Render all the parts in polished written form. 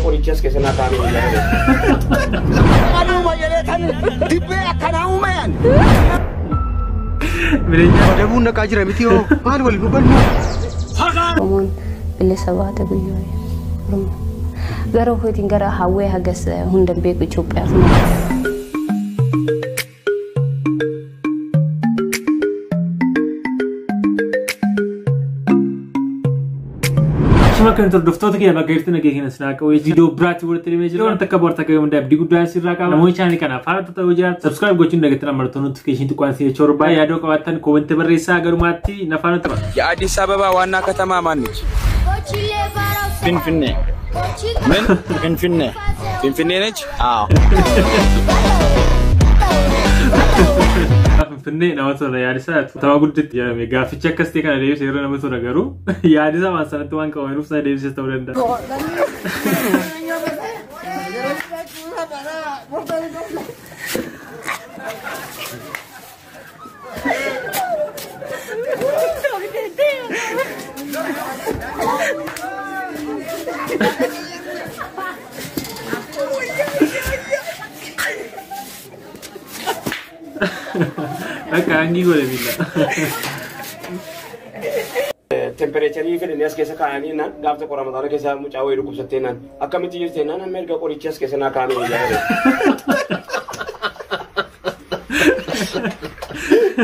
قريتشس كسنا كانوا قالوا ما يلكن دبي كانوا مان بدبونا كاجرا متيو قال ولي بنو ومن اللي سبات بيجوا غيره هو تنقرأ هواي هجس هندم بيك بتشوف شما كنت دفتوتك يا بقيتنا كيكنا سناك ويجيدو براتي ورد تلفزيون لو تكبر تكيم ده بدي قدام سيراك أنا موي شاني كنا فارت توجه سبسكرايب قوتين دقيقتنا مرتون نوتيفيكيشن تكون سير شوربا يا دوك واتن كومنت بريسا أقول ماتي نفانت ما يا أدي سبب وانا كتما مانج فين من فين نج فني نواتو يا ريسات تما قلت يا ميجا في تشكستي كان ليش يرنا مثل رجرو يا ريسا ما سنت وان كمان روسنا ليش استورندا Anggi gue lebih temperature في الناس كيسا كاني نا قابت قرام دارك كيسا مجاوي ركوب ستينا أكمل تيجي ستينا أنا ميرجع قريتشس كيسا نا كاني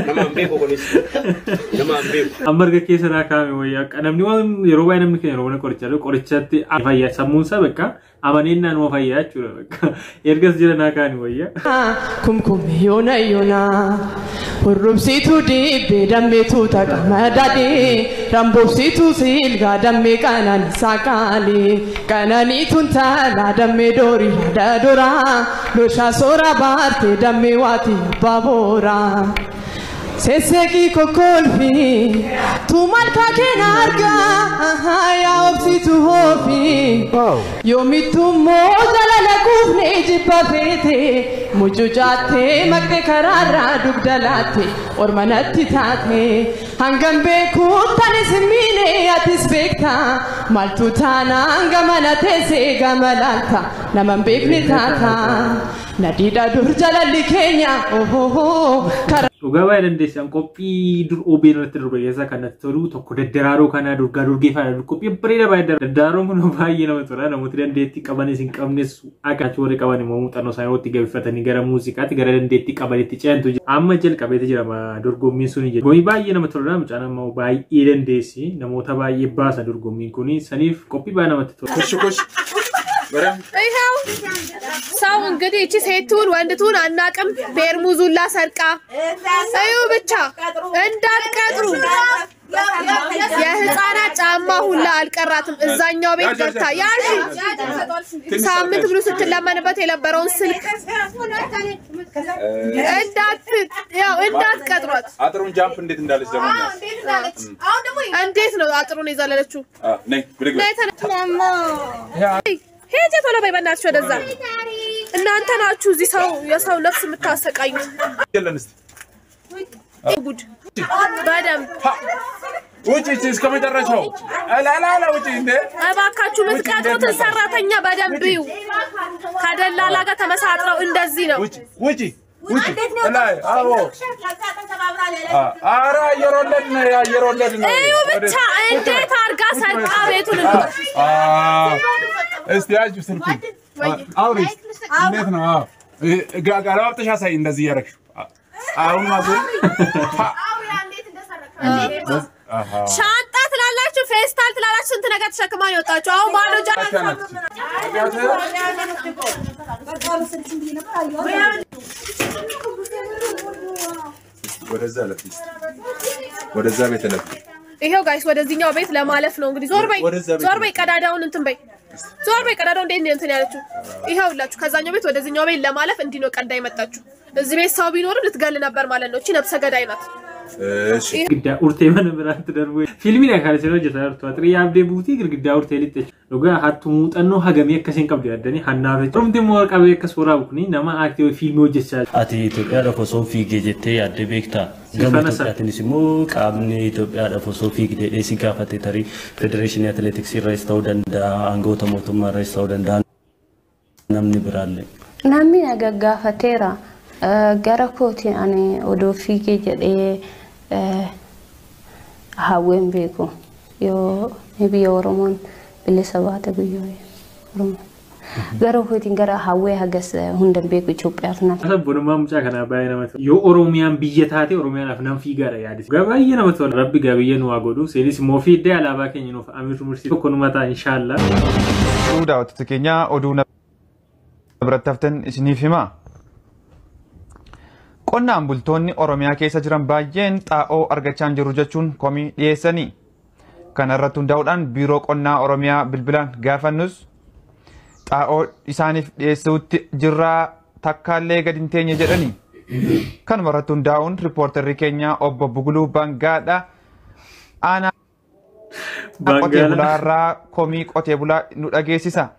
nama ambeeko kunis nama ambeeko ambarga keessa na kaame wayyaa namni waan yeroo baay'ee namni keenya yeroo qorichatti fayyaa sammuunsa bakka amaneenna numa fayyaa jechuudha bakka ergas jira na kaani wayyaa kumkum yoona hurrumsiitu dibbe dammeetu taqamadade rambobsiitu silga damme kanan saaqaale kananiitun taala damme doori dadora losha soora baarte damme waati baabora Seseki kokolfi tu malka kenarga ya opsi tu hofi yomi tu mojala la kufne jipafete muju jate magde karara dugdalate or manatti tate hangam be kutane simine atis bekta maltu tana angamanate se gamalanta namam bekne tata nadida durjala likenya Uga baay'ee dandeessan qophii dur OBN irratti darbe keessaa kanatti tolu tokko daddaraaroo kana durgee faana qophii bareeda baay'ee daddaraaroo kun baay'ee nama tola namooti dandeettii qabanis hin qabnes akka warri qaban immoo muuxannoo isaaniitti gabifatanii gara muuziqaatti gara dandeettii qabanitti ceentu amma jalqabeeti jira dorgommiin suni jedhu goyi baay'ee nama tola mucaan ammoo baay'ee dandeessi namoota baay'ee baasa dorgommiin kuni saniif qophii baay'ee namatti tola. ساو እንግዲህ እቺ ሴቱን ወንድቱን አናቀም በርሙዙላ ሰርቃ አዩ ብቻ እንዳትቀጥሩ የህፃናት ጫማ ሁላ አልቀራትም እዛኛው ቤት ገብታ ያሺ ሳምንት ብሎ ስትለመንበት የነበረውን ስልክ እንዳትቀጥሯት አጥሩን ጃምፕ እንዴት እንዳለች ደግሞ እንዴት ነው አጥሩን ይዛለለችው ነይ ብድግ ሄጄ ቶሎ በይ በእናትሽ ወደዛ እናንተ ናችሁ እዚህ ሰው የሰው ነፍስ የምታሰቃዩት የለንስ ጉድ በደም ውጪ እስከ መጨረሻው አላላ ውጪ እንዴ እባካችሁ ምትቀጥሩት ሰራተኛ በደም ቢዩ ከደላላ ጋር ተመሳጥረው እንደዚህ ነው ውጪ ላይ አዎ አራ የሮለድ ነው እዩ ብቻ እንዴት አርጋ ሰርቃ ቤቱን ነው እስቲ አጅ ስልኩ አውሪ እንዴት ነው ጋጋራው ተሻሳይ እንደዚህ ያረክሽ አሁን ማዘ አውሪ እንዴት እንደሰረቀ ሻንጣ ትላላችሁ ፌስታል ትላላችሁ ስንት ነገር ተሸክማን ይወጣችሁ አሁን ባዶ ወደዛ ቤት ለፍ ይሄው ጋይስ ወደዚህኛው ቤት ለማለፍ ነው እንግዲህ ዞር በይ ቀዳዳውን እንትን በይ ዞር በይ ቀዳዳው እንትን ያለችው ይሄውላችሁ ከዛኛው ቤት ወደዚህኛው ቤት ለማለፍ እንዲህ ነው ቀዳ ይመጣችሁ እዚህ ቤት ሰው ቢኖር ልትገል ነበር ማለት ነው እቺ ነፍሰ ገዳይ ናት እሺ ግዳ ኡርቴ ምን ብራንት ደርቦ ፊልሚን ያካለ ሲኖ ጀታርቱ አጥሪ ያብዴ ቡቲ ግዳ ኡርቴ ሊጥች ሎጋ ሀቱ ሙጠኖ ሀገም የከሰን ቀብደ ያደኒ ሐናፈ ሩምቲ ሞርቃ በከስወራ ቡክኒ ነማ አክቲቭ ፊልም ወጀቻ አቲ ኢትዮጵያ ለፎ ሶፊ ጌጀቴ ያደ ቤክታ ገመታትን ሲሞ ቃምኒ ኢትዮጵያ ለፎ ሶፊ ጌዴ ሲጋፈቴ ተሪ ፌዴሬሽን አትሌቲክስ ራይስታው ደንዳ አንጎ ተሞቱማ ራይስታው ደንዳ namni biraalle. Namni gaggafateera gara kooti ani odoo fiigee jedhee hawween beeku yoo biyya Oromoon bilisa baate guyyoo Oromoo. Gara kootiin gara hawwee hagas hundan beeku Itoophiyaaf na. Sabboonummaa mucaa kanaa baay'ee namatti tola. Yoo Oromiyaan biyya taate Oromiyaadhaaf nam fiigaadha yaadis. Baay'ee namatti tola. Rabbi gabiyyee nu haa godhu. Seenis immoo fiiddee alaabaa keenya nuuf amiirru mursiisu. Tokkonumaa ta'a inshaallah. Daawwattoota keenya oduu biratti haftan isiniif himaa. Qonnaan bultoonni Oromiyaa keessa jiran baay'een xaa'oo argachaa hin jiru jechuun komii dhiyeessanii. Kana irratti hundaa'uudhaan biiroo qonnaa Oromiyaa bilbilaan gaafannus xaa'oo isaaniif dhiyeessuutti jirraa takkaallee gadi hin teenye jedhanii. Kanuma irratti hundaa'uun riippoortarri keenya obbo Buguluu Bangaadha. Aanaa qotee bulaa irraa komii qotee bulaa nu dhageessisa.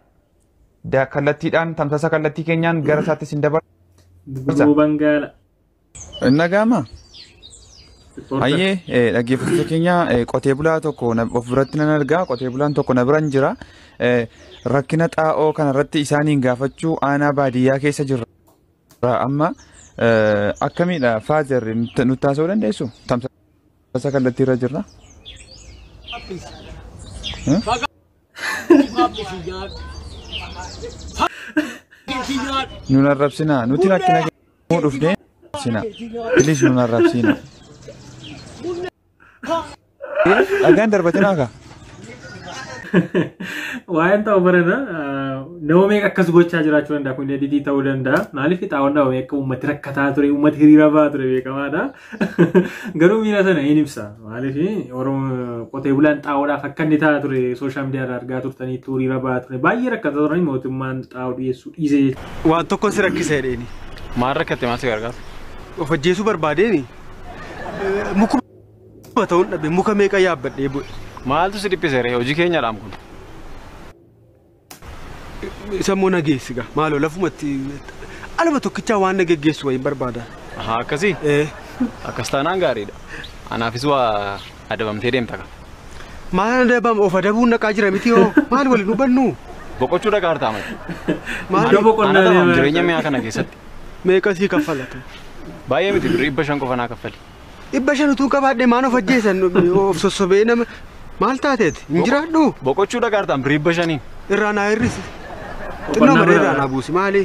Kallattiidhaan tamsaasa kallattii keenyaan gara isaatti sin dabarsa. Buguluu Bangaadha. Nagama. Ayyee dhaggeeffattoota keenya qotee bulaa tokko of biratti nan argaa. Qotee bulaan tokko na biraan jira. Rakkina xaa'oo kanarratti isaaniin gaafachuu aanaa baadiyyaa keessa jirra. Amma akkamiidha Faazer nutti taasisuu dandeessu? Tamsaasa kallattii irra jirra. Nun arrabsina nuti rakkina keenya dhufnee sina bilis nun arrabsina. Dhagaan darbatinaa kaa. Waan ta'u barana nama meeqa akkas gochaa jiraachuu danda'a kun editii ta'uu danda'a. Maaliif xaa'oon nama meeqa uummati rakkataa ture uummati hiriira ba'aa ture beekamaadha. Garuu miira sana hin ibsa. Maaliif qotee bulaan xaa'oodhaaf akka inni ta'a ture sooshaal miidiyaarraa argaa turtanii hiriira ba'aa ture baay'ee rakkataa turanii mootummaan xaa'oo dhiyeessuu dhiisee. Waan tokko si rakkisee dheeni. Maal rakkatte maal si gargaara? Of ajjeesuu barbaadeeni. Mukuma ta'uun dhabe muka meeqa yaabbadhee bu'e. Maaltu si dhiphise ree hojii keenyadhaam kun? Sammuu nageessi gaa maaloo lafumatti alama tokkichaa waan nagaggeessu wayin barbaada. Haa akkasii? Akkas taanaan gaariidha. Anaafis waa adabamtee deemta kaa. Maal adabam of adabuun naqaa jira miti hoo maal waliin hubannu? Boqochuu dhagaa hartaa malee. Maal boqonnaa deemaa? Jireenya mi'aa kana keessatti. Meeqa sii kaffalata? Baay'ee miti 500 qofa naa kaffali. 500 utuu qabaadhee maan of ajjeesan of sossobee nama maal taateeti? Hin jiraadhu? Boqochuu dhagaa hartaan 500. Irraa naa hir'isi. Xinnoo malee irraa naa buusi maali?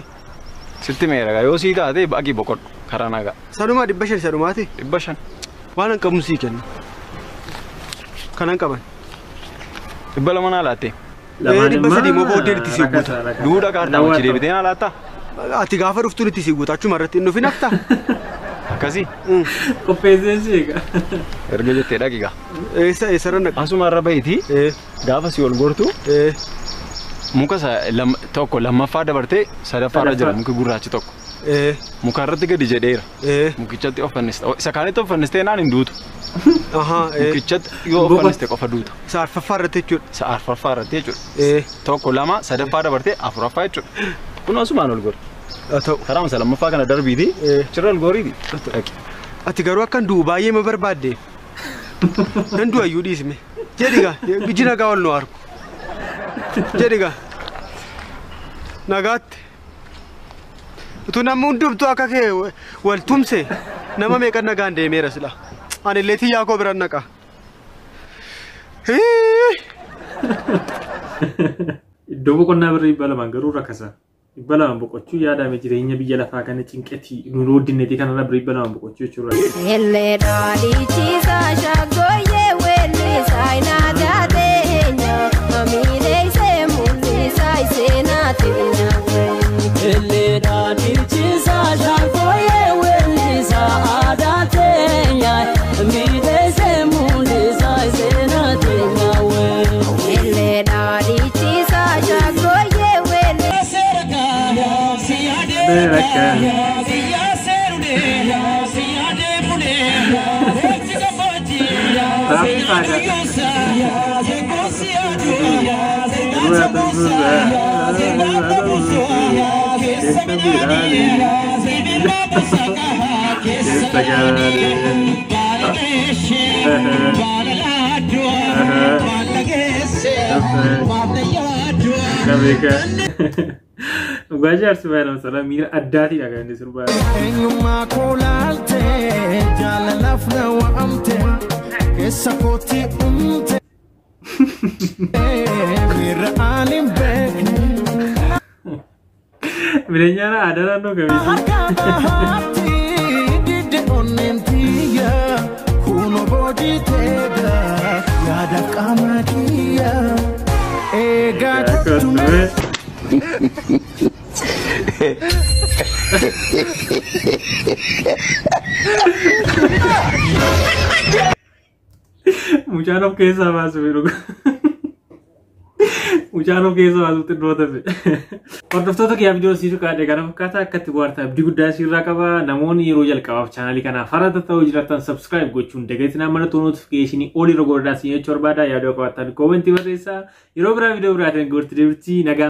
Sitti meera yoo sii taate baqii boqodhu karaa nagaa. Sanumaa 500 sanumaati? 500. Waan hin qabuun sii kenna. Kanan qaban. 200 naa laatte. 300 moo booddee itti sii guuta. Duudha kaartaa machi deebitee naa laatta? Ati gaafa dhuftuun itti sii guuta achuma irratti hin dhufin hafta. Akkasii? Qopheessee eega. Erga jettee dhaqiigaa. Eessarra naqa. Asuma irra bahitii gaafa si ol gortu muka tokko lammaffaa dabartee sadaffaarra jira muki gurraachi tokko. Muka irratti gadi jedheera. Mukichatti of fanniste. Isa kaanitti of fannistee naan hin duutu. Mukichatti yoo of fanniste qofa duuta. Isa arfaffaa irratti jechuudha. Isa arfaffaa irratti jechuudha. Tokko lama sadaffaa dabartee afuraffaa jechuudha. Kun asumaan ol gori. Karaa masa lammaffaa kana darbiiti. Cirra ol goriiti. Ati garuu akkan du'u baay'ee ma barbaadde. Nan du'a iyyuu dhiisme. Jedhiga biji nagaa ol nu argu. Jedhiga. Nagaatti. Utuu namni hundumtuu akka kee wal tumse nama meeqa nagaan deemeera sila. Ani illee xiyyaa koo biraan naqa. Iddoo boqonnaa birrii balamaan garuu rakkasa. Balamaan boqochuu yaadame jireenya biyya lafaa kana cinqetii nuun oddinnetii kanarra birrii balamaan boqochuu jechuudha. Ellee dhaadhichiisaa shaggooyyee weellisaa inaa jaateenya mamiilee isee mul'isaa iseenaa teenya. Ellee dhaadhichiisaa shaggooyyee weellisaa aadaa teenya mamiilee isee mul'isaa iseenaa teenya. Ellee dhaadhichiisaa shaggooyyee weellisaa. Dhugaa jaarsi baay'ee sana miira addaatiidha kan inni sirbaa. Eenyummaa koolaalte jaalalaaf na waamte keessa kootii umte miira aaniin beekne. Mileenyaana aadaa naannoo kamiiti? Harkaatti didde onneen tiyya kuno boodii teega yaada qaama kiyya eegaa kottume. Mucaan of keessaa baasu fiduudha. Mucaan of keessaa baasu xinnoota fi. Hordoftoota kiyyaa viidiyoo siif kaadhe kana fakkaataa akkatti bu'aartaa abdii guddaa sirraa qaba. Namoonni yeroo jalqabaaf chaanalii kanaaf harata ta'uu jiraatan subscribe gochuun dagatina mallattoo notifiikeeshinii olii rogoodhaa siin jechuu barbaada. Yaaduu qabaattan koomentii barreessaa. Yeroo biraa viidiyoo biraatiin goorti deebiti nagaa.